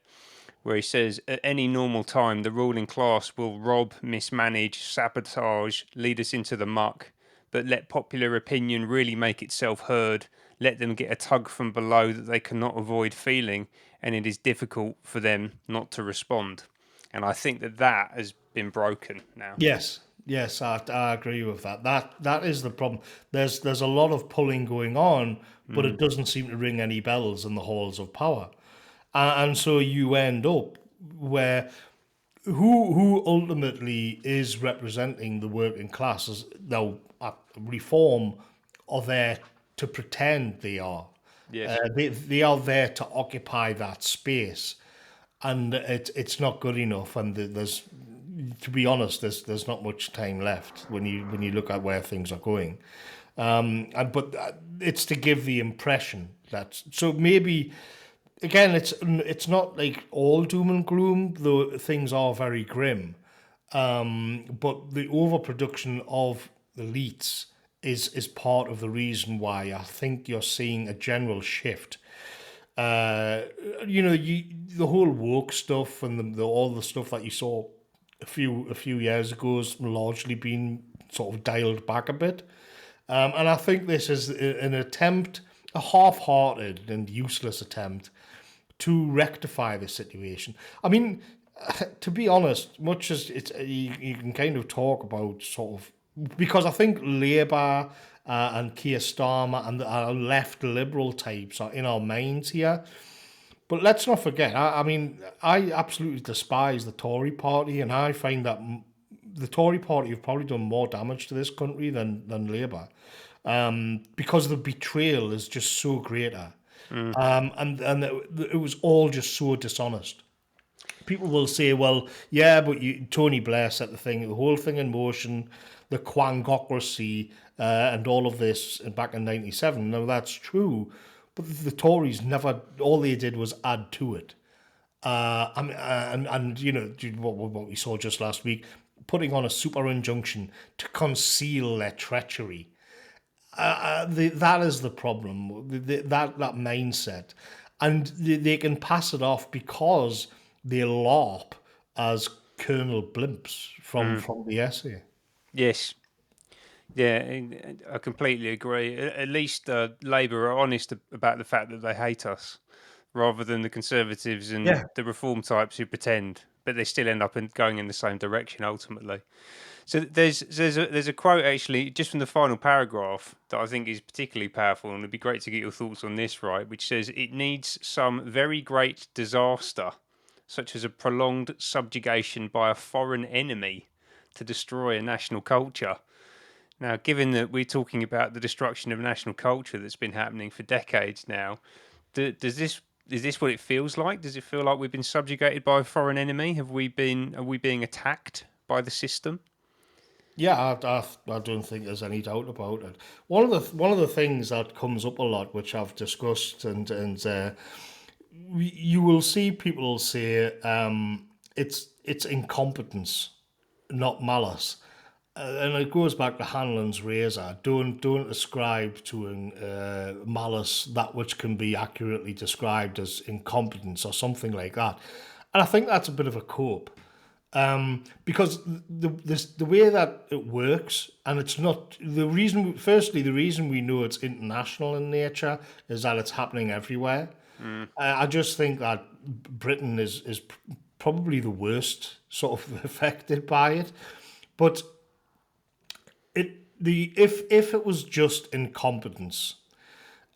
where he says, at any normal time, the ruling class will rob, mismanage, sabotage, lead us into the muck, but let popular opinion really make itself heard. Let them get a tug from below that they cannot avoid feeling, and it is difficult for them not to respond. And I think that has been broken now. Yes, I agree with that. That is the problem. There's a lot of pulling going on, but it doesn't seem to ring any bells in the halls of power, and so you end up where who ultimately is representing the working classes now. Reform are there to pretend they are. Yes. They are there to occupy that space, and it's not good enough. And there's, to be honest, there's not much time left when you look at where things are going. But it's to give the impression that, so maybe again, it's not like all doom and gloom, though things are very grim. But the overproduction of elites is part of the reason why I think you're seeing a general shift. Uh, the whole woke stuff and all the stuff that you saw a few years ago has largely been sort of dialed back a bit. And I think this is an attempt, a half-hearted and useless attempt to rectify the situation. I mean, to be honest, much as you can kind of talk about sort of, because I think Labour and Keir Starmer and the left liberal types are in our minds here. But let's not forget, I mean, I absolutely despise the Tory party, and I find that the Tory party have probably done more damage to this country than Labour, because the betrayal is just so greater. And it was all just so dishonest. People will say, well, yeah, but Tony Blair set the whole thing in motion, the quangocracy, and all of this back in '97. Now that's true, but the Tories never. All they did was add to it. And what we saw just last week, putting on a super injunction to conceal their treachery. That is the problem. That mindset, and they can pass it off because they LARP as Colonel Blimps from the essay. Yes. Yeah, I completely agree. At least Labour are honest about the fact that they hate us, rather than the Conservatives and Yeah. the Reform types who pretend, but they still end up going in the same direction ultimately. So there's a quote actually just from the final paragraph that I think is particularly powerful, and it'd be great to get your thoughts on this, right? Which says it needs some very great disaster, such as a prolonged subjugation by a foreign enemy, to destroy a national culture. Now, given that we're talking about the destruction of national culture that's been happening for decades now, does this is this what it feels like? Does it feel like we've been subjugated by a foreign enemy? Are we being attacked by the system? Yeah, I don't think there's any doubt about it. One of the things that comes up a lot, which I've discussed, and you will see people say it's incompetence, not malice, and it goes back to Hanlon's razor. Don't ascribe to malice that which can be accurately described as incompetence or something like that. And I think that's a bit of a cope. Because the way that it works, and it's not the reason. Firstly, the reason we know it's international in nature is that it's happening everywhere. Mm, I just think that Britain is probably the worst sort of affected by it. But if it was just incompetence,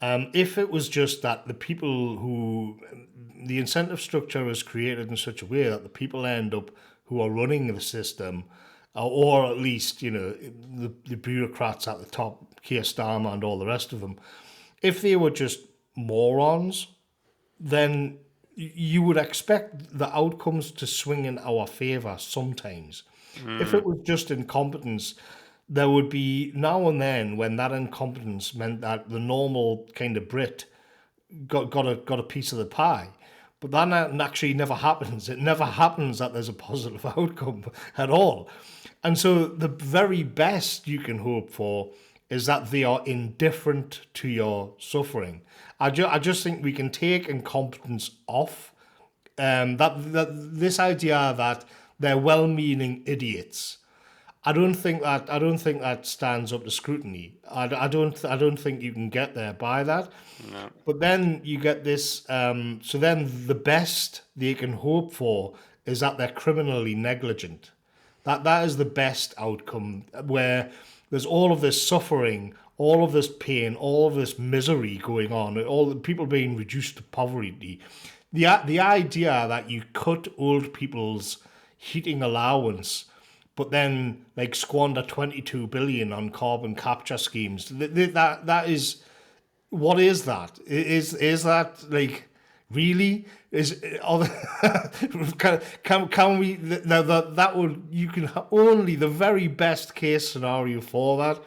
if it was just that the people who the incentive structure is created in such a way that the people end up who are running the system, or at least the bureaucrats at the top, Keir Starmer and all the rest of them, if they were just morons, then you would expect the outcomes to swing in our favour sometimes. If mm, it was just incompetence, there would be now and then when that incompetence meant that the normal kind of Brit got a piece of the pie. But that actually never happens. It never happens that there's a positive outcome at all. And so the very best you can hope for is that they are indifferent to your suffering. I just think we can take incompetence off. That this idea that they're well-meaning idiots, I don't think that stands up to scrutiny. I don't think you can get there by that. no. But then you get this. So then the best they can hope for is that they're criminally negligent. That is the best outcome, where there's all of this suffering, all of this pain, all of this misery going on, all the people being reduced to poverty. The idea that you cut old people's heating allowance, but then like squander 22 billion on carbon capture schemes. That is, what is that? Is that like really? Is can we that would you can only the very best case scenario for that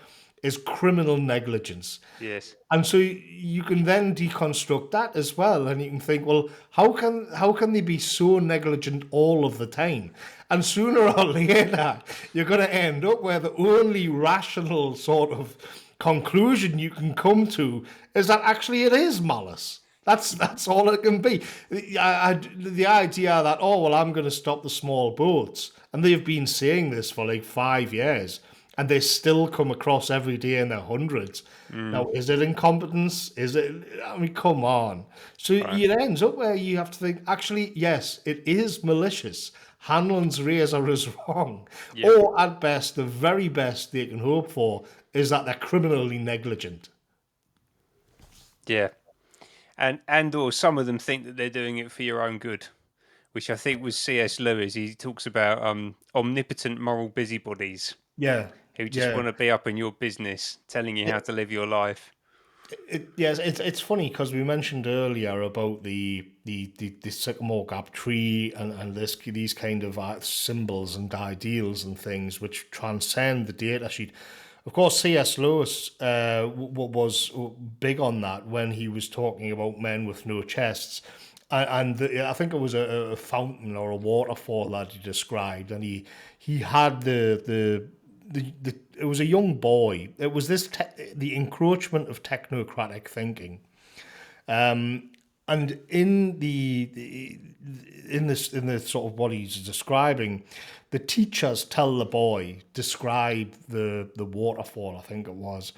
is criminal negligence. Yes. And so you can then deconstruct that as well, and you can think, well, how can they be so negligent all of the time? And sooner or later, you're going to end up where the only rational sort of conclusion you can come to is that actually it is malice. That's all it can be. The idea that, oh well, I'm going to stop the small boats, and they've been saying this for like 5 years, and they still come across every day in their hundreds. Mm, Now, is it incompetence? Is it? I mean, come on. So right. it ends up where you have to think, actually, yes, it is malicious. Hanlon's razor is wrong. Yep. Or at best, the very best they can hope for is that they're criminally negligent. Yeah. And or some of them think that they're doing it for your own good, which I think was C.S. Lewis. He talks about omnipotent moral busybodies Yeah, who just yeah. want to be up in your business, telling you how to live your life. Yes, it's funny because we mentioned earlier about the sycamore gap tree and these kind of symbols and ideals and things which transcend the data sheet. Of course, C.S. Lewis was big on that when he was talking about men with no chests. I think it was a fountain or a waterfall that he described, and he had the it was a young boy. It was the encroachment of technocratic thinking. And in in the sort of what he's describing, the teachers tell the boy describe the waterfall, I think it was,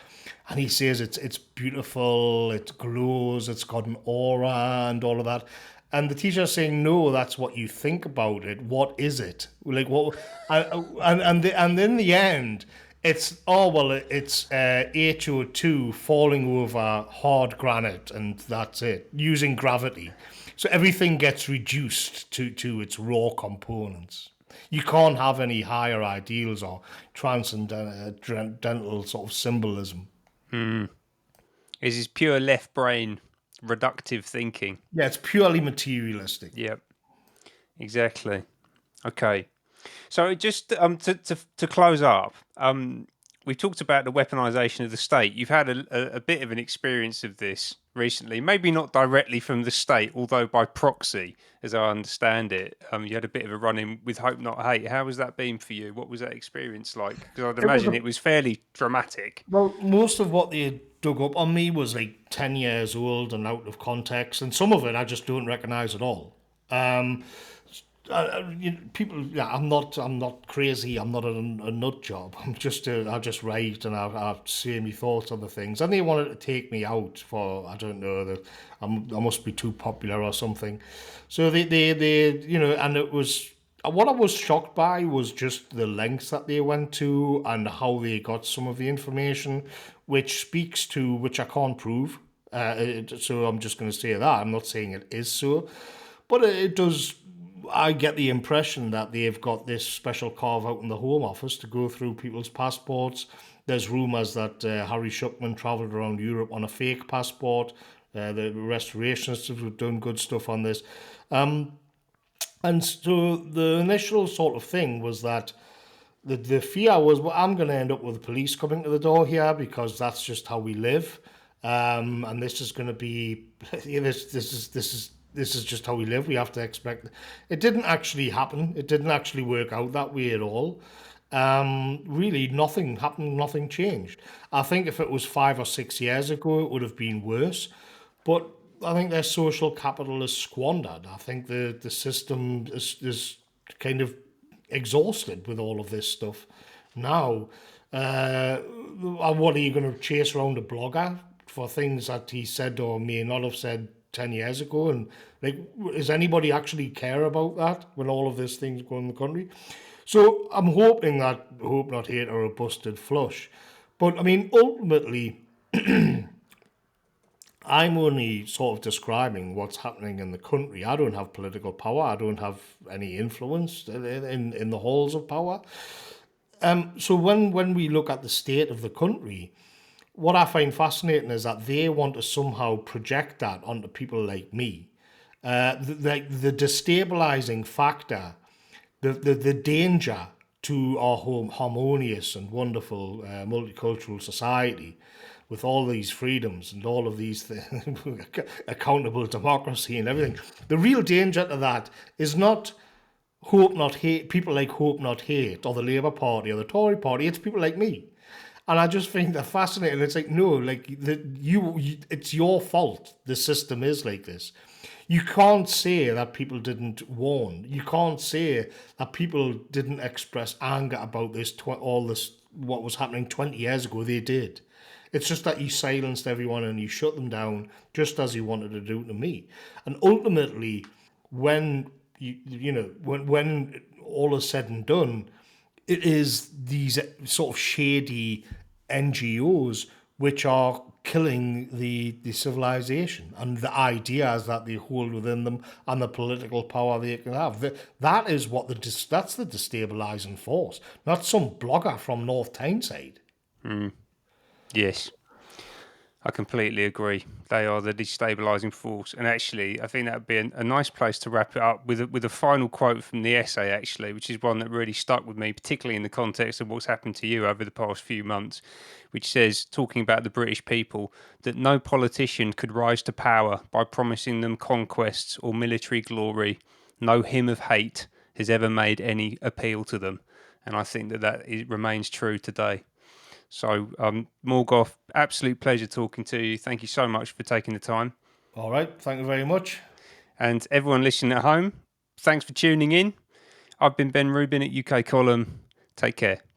and he says it's beautiful, it glows, it's got an aura and all of that. And the teacher's saying, no, that's what you think about it. What is it? Like what? And in the end, it's it's HO2 falling over hard granite, and that's it, using gravity. So everything gets reduced to its raw components. You can't have any higher ideals or transcendental sort of symbolism. This is pure left brain reductive thinking. Yeah, it's purely materialistic. Yep, exactly. Okay. So just to close up, we've talked about the weaponization of the state. You've had a bit of an experience of this recently, maybe not directly from the state, although by proxy, as I understand it. You had a bit of a run-in with Hope Not Hate. How has that been for you? What was that experience like? Because I'd It was imagine it was fairly dramatic. well, most of what they dug up on me was like 10 years old and out of context, and some of it I just don't recognize at all. Um, People, yeah, I'm not crazy. I'm not a nut job. I just write and I say my thoughts on the things. And they wanted to take me out for, I don't know, I must be too popular or something. So and it was, what I was shocked by was just the lengths that they went to and how they got some of the information, which I can't prove. So I'm just going to say that. I'm not saying it is so, but it does. I get the impression that they've got this special carve out in the Home Office to go through people's passports. There's rumours that Harry Shukman travelled around Europe on a fake passport. The restorationists have done good stuff on this. And so the initial sort of thing was that the fear was, well, I'm going to end up with the police coming to the door here because that's just how we live, and this is going to be this is just how we live. We have to expect. It didn't actually happen. It didn't actually work out that way at all. Really, nothing happened. Nothing changed. I think if it was 5 or 6 years ago, it would have been worse. But I think their social capital is squandered. I think the system is kind of exhausted with all of this stuff. Now, what are you going to chase around a blogger for things that he said or may not have said 10 years ago? And like, does anybody actually care about that when all of these things go in the country? So I'm hoping that Hope Not Hate are a busted flush. But I mean, ultimately, I'm only sort of describing what's happening in the country. I don't have political power. I don't have any influence in the halls of power. So when we look at the state of the country, what I find fascinating is that they want to somehow project that onto people like me. The destabilizing factor, the danger to our harmonious and wonderful multicultural society with all these freedoms and all of these things, accountable democracy and everything. The real danger to that is not Hope Not Hate, people like Hope Not Hate or the Labour Party or the Tory Party. It's people like me. And I just think they're fascinating. It's like, no, like it's your fault. The system is like this. You can't say that people didn't warn. You can't say that people didn't express anger about all this, what was happening 20 years ago. They did. It's just that you silenced everyone and you shut them down, just as you wanted to do to me. And ultimately, when when all is said and done, it is these sort of shady NGOs which are killing the civilization and the ideas that they hold within them and the political power they can have. That is what that's the destabilizing force, not some blogger from North Tyneside. Yes. I completely agree. They are the destabilising force, and actually, I think that would be a nice place to wrap it up with a final quote from the essay, actually, which is one that really stuck with me, particularly in the context of what's happened to you over the past few months, which says, talking about the British people, that no politician could rise to power by promising them conquests or military glory. No hymn of hate has ever made any appeal to them, and I think remains true today. So, Morgoth, absolute pleasure talking to you. Thank you so much for taking the time. All right. Thank you very much. And everyone listening at home, thanks for tuning in. I've been Ben Rubin at UK Column. Take care.